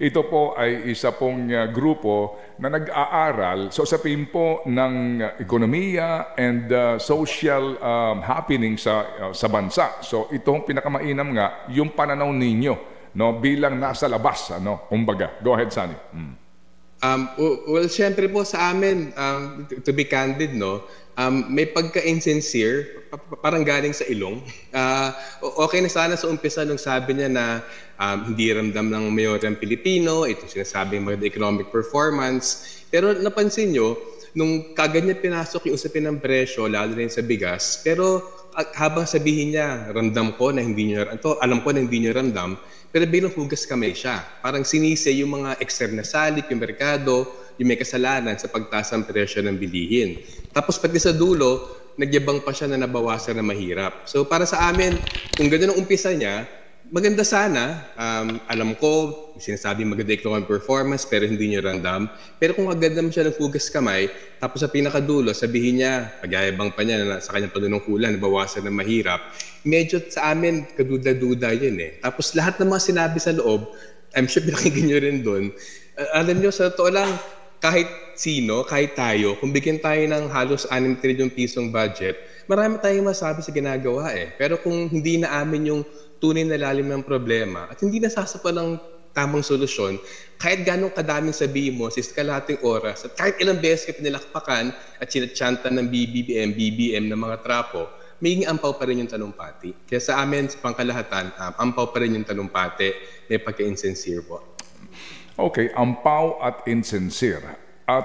Ito po ay isa pong grupo na nag-aaral sa usapin po ng ekonomiya and social happening sa bansa. So itong pinakamainam nga, yung pananaw ninyo, no, bilang nasa labas, ano, kumbaga. Go ahead, Sunny. Well, syempre po sa amin, to be candid, no, may pagka-insincere, parang galing sa ilong. Okay na sana sa umpisa nung sabi niya na hindi ramdam ng mayoryang Pilipino, ito sinasabing maganda economic performance. Pero napansin nyo, nung kagad niya pinasok yung usapin ng presyo, lalo na sa bigas, pero habang sabihin niya, ramdam ko na hindi niyo, alam ko na hindi niyo ramdam, pero bilang hugas kamay siya. Parang sinisi yung mga ekstern na salik, yung merkado, yung may kasalanan sa pagtaas ng presyo ng bilihin. Tapos pati sa dulo, nagyabang pa siya na nabawasan na mahirap. So para sa amin, kung gano'n ang umpisa niya, maganda sana. Alam ko, sinasabi maganda economic performance pero hindi niyo ramdam. Pero kung agad naman siya naghugas kamay, tapos sa pinakadulo, sabihin niya, pagyayabang pa niya na sa kanyang panunungkulan, nabawasan na mahirap, medyo sa amin, kaduda-duda yun eh. Tapos lahat ng mga sinabi sa loob, I'm sure pinakinggan nyo rin doon. Alam nyo, sa totoo lang, kahit sino, kahit tayo, kung bigyan tayo ng halos 6 trillion pisong budget, marami tayong masabi sa ginagawa eh. Pero kung hindi na amin yung tunay na lalim ng problema at hindi nasasapa ng tamang solusyon, kahit ganong kadaming sabihin mo sa kalahating oras at kahit ilang beses ka pinilakpakan at sinatsyanta ng BBM ng mga trapo, may ampaw pa rin yung talumpati. Kaya sa amin, sa pangkalahatan, ampaw pa rin yung talumpati, may pagka-insincere po. Okay, ampaw at insincere.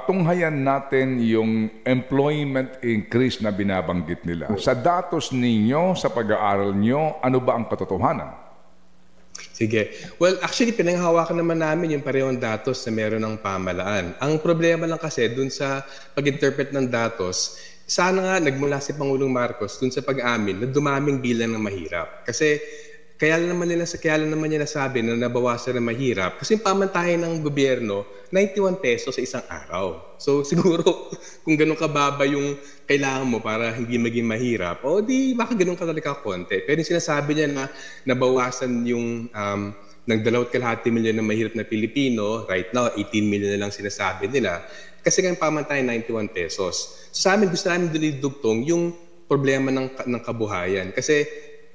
Tunghayan natin yung employment increase na binabanggit nila. Sa datos ninyo, sa pag-aaral nyo, ano ba ang katotohanan? Sige. Well, actually, pinanghawakan naman namin yung parehong datos na meron ng pamahalaan. Ang problema lang kasi dun sa pag-interpret ng datos, sana nga nagmula si Pangulong Marcos dun sa pag-amin na dumaming bilang ng mahirap. Kasi kaya lang naman niya nasabi na nabawasan ng mahirap kasi yung pamantayan ng gobyerno 91 pesos sa isang araw. So siguro kung ganun kababa yung kailangan mo para hindi maging mahirap, o di baka ganun ka talaga konti. Pero yung sinasabi niya na nabawasan yung ng 2.5 milyon na mahirap na Pilipino, right now 18 million na lang sinasabi nila, kasi ng pamantayan 91 pesos. So sa amin gusto namin dinidugtong yung problema ng kabuhayan. Kasi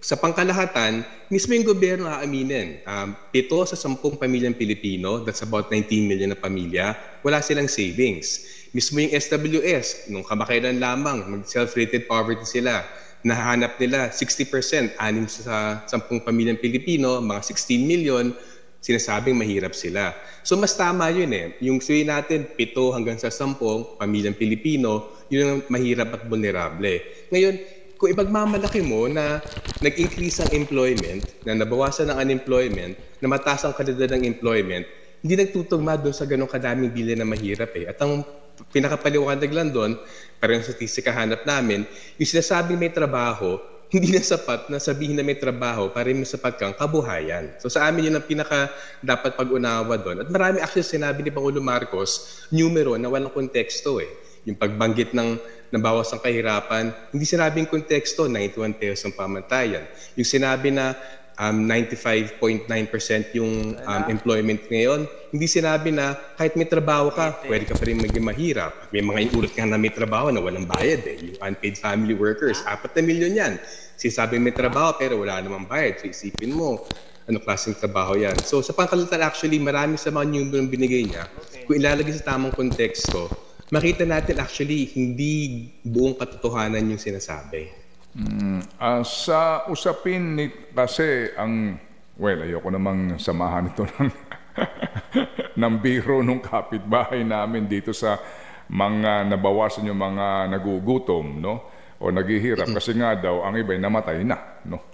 sa pangkalahatan, mismo yung gobyerno aaminin. 7 sa 10 pamilyang Pilipino, that's about 19 million na pamilya, wala silang savings. Mismo yung SWS, nung kamakailan lamang, mag-self-rated poverty sila, nahanap nila 60%, 6 sa 10 pamilyang Pilipino, mga 16 million, sinasabing mahirap sila. So mas tama yun eh. Yung suwi natin, 7 hanggang sa 10 pamilyang Pilipino, yun ang mahirap at vulnerable. Ngayon, kung ipagmamalaki mo na nag-increase ang employment, na nabawasan ang unemployment, na mataas ang kalidad ng employment, hindi nagtutugma doon sa ganong kadaming bilhin na mahirap eh. At ang pinakapaliwanag lang doon, parang statistika hanap namin, yung sinasabing may trabaho, hindi na sapat na sabihin na may trabaho para may sapat kang kabuhayan. So sa amin yun ang pinaka dapat pag-unawa doon. At marami actually sinabi ni Pangulong Marcos, numero na walang konteksto eh. Yung pagbanggit ng nabawas ang kahirapan, hindi sinabing konteksto, 91 pesos ang pamantayan. Yung sinabi na 95.9% yung employment ngayon, hindi sinabi na kahit may trabaho ka, pwede ka pa rin maging mahirap. May mga inulat nga na may trabaho na walang bayad eh. Yung unpaid family workers, 4 na milyon yan. Sinasabing may trabaho pero wala namang bayad. So isipin mo, ano klaseng trabaho yan. So sa pangkalahatan actually, marami sa mga numero binigay niya. Kung ilalagay sa tamang konteksto, makita natin actually hindi buong katotohanan yung sinasabi. Sa usapin ni kasi ayoko namang samahan ito ng biro nung kapitbahay namin dito sa mga nabawasan yung mga nagugutom, no? O naghihirap kasi nga daw ang iba'y namatay na, no?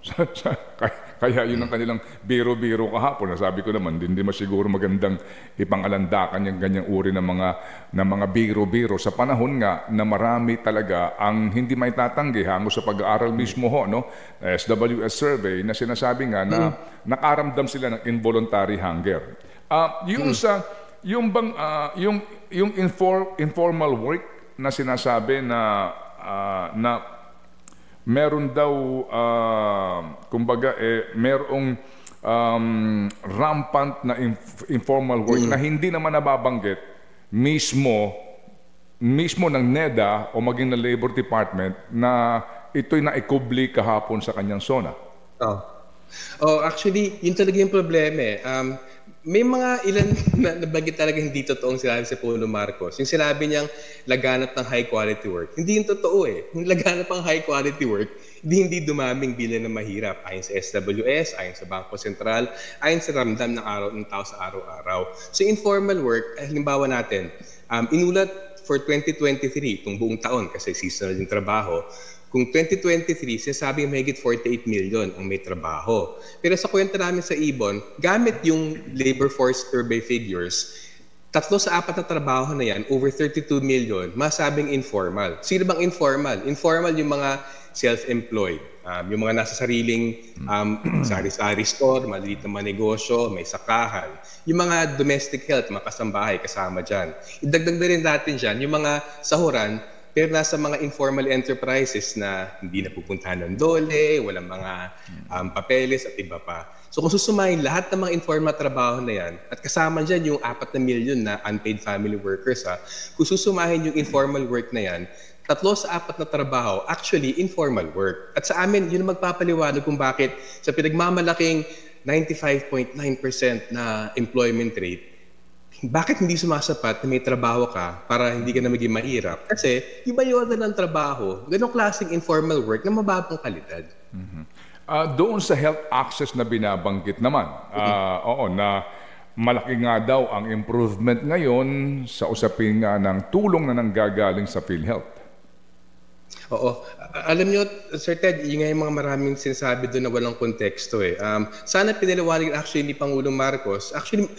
Kaya yun ang kanilang biro-biro kahapon. Sabi ko naman, hindi masiguro magandang ipang-alandakan yung ganyang uri ng mga biro-biro sa panahon nga na marami talaga ang hindi may tatanggi hango sa pag-aaral mismo ho, no? SWS survey na sinasabi nga na nakaramdam sila ng involuntary hunger. Yung informal work na sinasabi na meron daw kumbaga merong rampant na informal work na hindi naman nababanggit mismo ng NEDA o maging ng Labor Department na ito'y naikubli kahapon sa kanyang SONA. Actually, yun talaga yung problema eh. May mga ilan na nabanggit talaga hindi totoong sinabi si Polo Marcos. Yung sinabi niyang laganap ng high quality work. Hindi yung totoo eh. Yung laganap ng high quality work, hindi dumaming bilang na mahirap. Ayon sa SWS, ayon sa Bangko Sentral, ayon sa ramdam ng tao sa araw-araw. So informal work, halimbawa natin, inulat for 2023, itong buong taon kasi seasonal yung trabaho, kung 2023, sinasabing mahigit 48 million ang may trabaho. Pero sa kwenta namin sa Ibon, gamit yung labor force survey figures, 3 sa 4 na trabaho na yan, over 32 million, masabing informal. Sino bang informal? Informal yung mga self-employed, yung mga nasa sariling sari-sari store, maliliit na mga negosyo, may sakahan. Yung mga domestic health, mga kasambahay, kasama dyan. Idagdag na rin natin dyan, yung mga sahuran, pero nasa mga informal enterprises na hindi na pupuntahan ng dole, walang mga papeles at iba pa. So kung susumahin lahat ng mga informal trabaho na yan, at kasama dyan yung 4 na milyon na unpaid family workers, kung susumahin yung informal work na yan, 3 sa 4 na trabaho, actually informal work. At sa amin, yun ang magpapaliwanag kung bakit sa pinagmamalaking 95.9% na employment rate, bakit hindi sumasapat na may trabaho ka para hindi ka na maging mahirap? Kasi iba yun ng trabaho, ganong klaseng informal work na mababang kalidad. Doon sa health access na binabanggit naman, oo, na malaki nga daw ang improvement ngayon sa usapin nga ng tulong na nanggagaling sa PhilHealth. Oo. Alam nyo, Sir Ted, yung nga yung mga maraming sinasabi doon na walang konteksto eh. Sana pinaliwanag actually ni Pangulong Marcos, actually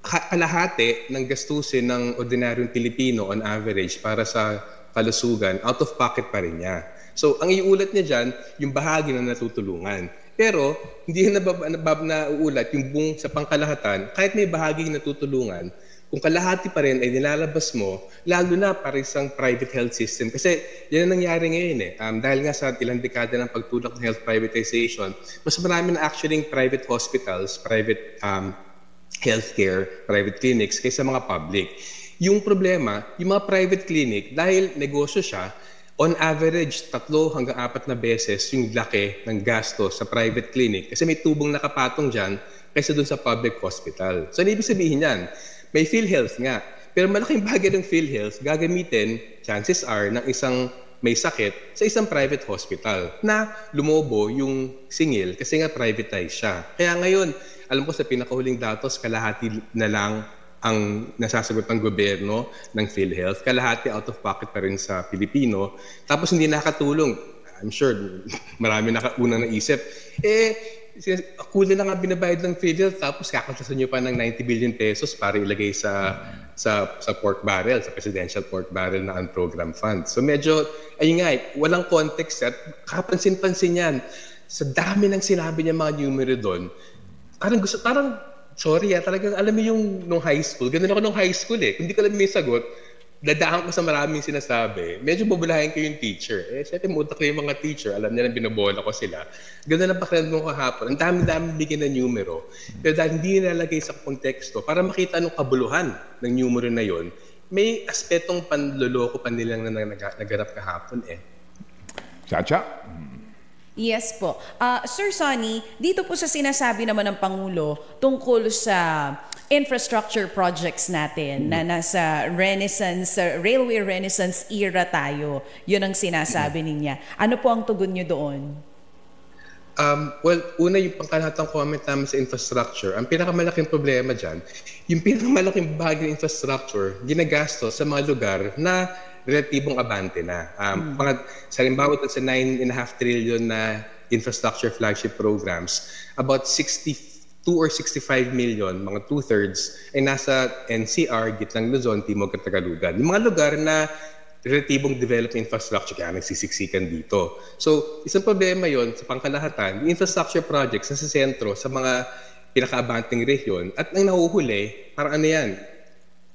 kalahati ng gastusin ng ordinaryong Pilipino on average para sa kalusugan, out of pocket pa rin niya. So, ang iulat niya dyan, yung bahagi na natutulungan. Pero, hindi na nauulat yung buong sa pangkalahatan, kahit may bahaging natutulungan, kung kalahati pa rin ay nilalabas mo, lalo na para isang private health system. Kasi yan ang nangyari ngayon eh. Dahil nga sa ilang dekada ng pagtulak ng health privatization, mas marami na actually private hospitals, private healthcare, private clinics kaysa mga public. Yung problema, yung mga private clinic, dahil negosyo siya, on average, 3 hanggang 4 na beses yung laki ng gasto sa private clinic kasi may tubong nakapatong dyan kaysa dun sa public hospital. So, ano ibig sabihin yan? May PhilHealth nga. Pero malaking bagay ng PhilHealth gagamitin, chances are, ng isang may sakit sa isang private hospital na lumobo yung singil kasi nga privatized siya. Kaya ngayon, alam ko sa pinakahuling datos, kalahati na lang ang nasasagot ng gobyerno ng PhilHealth. Kalahati out of pocket pa rin sa Pilipino. Tapos hindi nakatulong. I'm sure marami unang naisip. Kulang na nga binabayad ng PhilHealth tapos kakaltasan nyo pa ng 90 billion pesos para ilagay sa pork barrel, sa presidential pork barrel na unprogrammed fund. So medyo, ayun nga, walang context at kapansin-pansin yan. Sa dami ng sinabi niya mga numero doon, sorry talagang alam mo yung nung high school, ganun ako nung high school eh. Kung di ko alam may sagot, dadaan ko sa maraming sinasabi, medyo bubulahin ko yung teacher. Siyempre, mutak ko yung mga teacher. Alam nila, binobola ko sila. Ganun ang pakiramdam mo kahapon. Ang dami-dami bigyan ng numero. Pero dahil hindi nilalagay sa konteksto, para makita anong kabuluhan ng numero na yon, may aspetong panloloko pa nilang nagarap kahapon eh. Chacha? Yes po. Sir Sonny, dito po sa sinasabi naman ng Pangulo tungkol sa infrastructure projects natin na nasa railway renaissance era tayo. Yun ang sinasabi niya. Ano po ang tugon niyo doon? Well, una yung pangkalahatang comment namin sa infrastructure. Ang pinakamalaking problema dyan, yung pinakamalaking bahagi ng infrastructure, ginagastos sa mga lugar na relatibong abante na. Sa halimbawa sa 9.5 trillion na infrastructure flagship programs, about 62 or 65 million, mga 2/3, ay nasa NCR, Gitnang Luzon, Timog at Tagalugan. Yung mga lugar na relatibong developed infrastructure, kaya nagsisiksikan dito. So, isang problema yon sa pangkalahatan, yung infrastructure projects na sa sentro, sa mga pinakaabanting rehiyon, at ang nahuhuli, parang ano yan,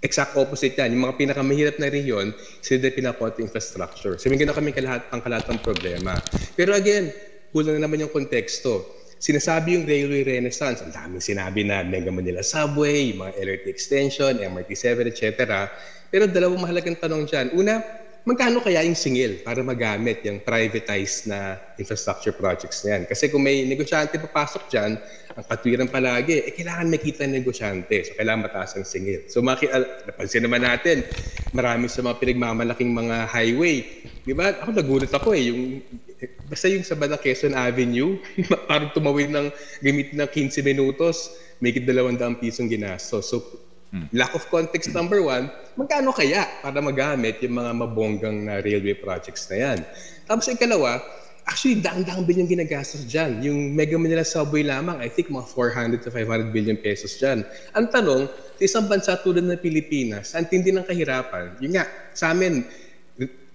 exact opposite yan. Yung mga pinakamahirap na rehiyon, sila din pinapunta infrastructure. Sabihin ko na kami pangkalahatang problema. Pero again, kulang na naman yung konteksto. sinasabi yung Railway Renaissance, ang daming sinabi na Mega Manila Subway, yung mga LRT Extension, MRT7, etc. Pero dalawang mahalagang tanong dyan. Una, magkano kaya yung singil para magamit yung privatized na infrastructure projects na yan? Kasi kung may negosyante papasok dyan, ang katwiran palagi, kailangan may kita ng negosyante. So, kailangan mataas ang singil. So, napansin naman natin, marami sa mga pinagmamalaking mga highway. Di ba? Ako nagulat ako basta yung sa bandang Quezon Avenue, parang tumawid ng gamit ng 15 minutos, may 200 pisong ginastos. So, lack of context number 1, magkano kaya para magamit yung mga mabonggang na railway projects na yan? Tapos ikalawa, actually daang-daang bilyong ginagastos dyan. Yung Mega Manila Subway lamang, I think mga 400 to 500 billion pesos dyan. Ang tanong, sa isang bansa tulad ng Pilipinas, ang tindi ng kahirapan, yun nga, sa amin,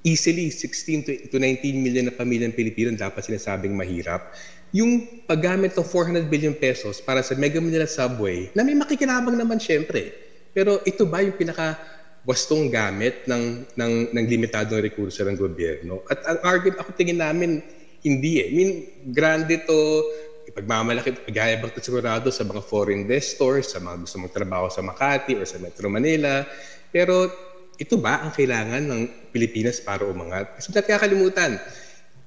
easily 16 to 19 million na pamilyang Pilipino dapat sinasabing mahirap. Yung paggamit ng 400 billion pesos para sa Mega Manila Subway, na may makikinabang naman syempre. Pero ito ba yung pinaka-wastong gamit ng limitadong rekurso ng gobyerno? At ang argument, ako tingin namin, hindi I mean, grande to, ipagmamalaki, pagyayabang ito sigurado sa mga foreign investors, sa mga gusto magtrabaho sa Makati o sa Metro Manila. Pero ito ba ang kailangan ng Pilipinas para umangat? Kasi natin kakalimutan,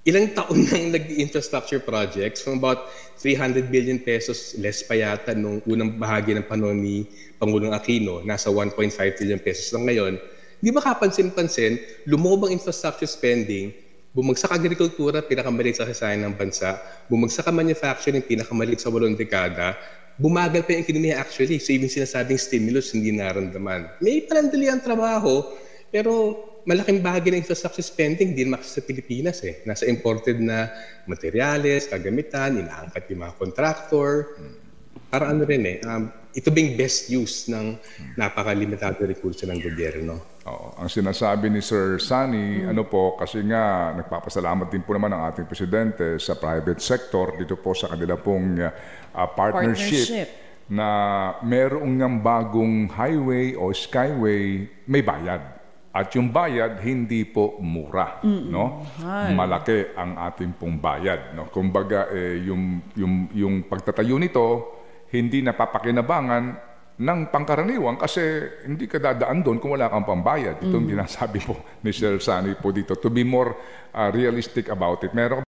ilang taon nang nag-infrastructure projects from about 300 billion pesos less pa yata nung unang bahagi ng panahon ni Pangulong Aquino, nasa 1.5 trillion pesos lang ngayon. Di ba kapansin-pansin, lumubog ang infrastructure spending, bumagsak agrikultura, pinakamaliit sa kasayan ng bansa, bumagsak ang manufacturing, pinakamaliit sa 8 dekada, bumagal pa yung ekonomiya actually. So even sinasabing stimulus, hindi naramdaman. May palandali ang trabaho, pero malaking bahagi ng infrastructure spending din makikita sa Pilipinas eh. Nasa imported na materyales, kagamitan, inaangkat yung mga contractor. Parang ano rin eh, ito bing best use ng napakalimitado rekurso ng gobyerno. Oo. Ang sinasabi ni Sir Sunny, ano po, kasi nga nagpapasalamat din po naman ang ating presidente sa private sector dito po sa kanila pong partnership na merong ng bagong highway o skyway, may bayad. At yung bayad hindi po mura, no? Malaki ang ating pong bayad, no? Kumbaga yung pagtatayo nito hindi napapakinabangan ng pangkaraniwan kasi hindi ka dadaan doon kung wala kang pambayad. Ito yung sinasabi po ni Sir Sunny po dito. To be more realistic about it. Meron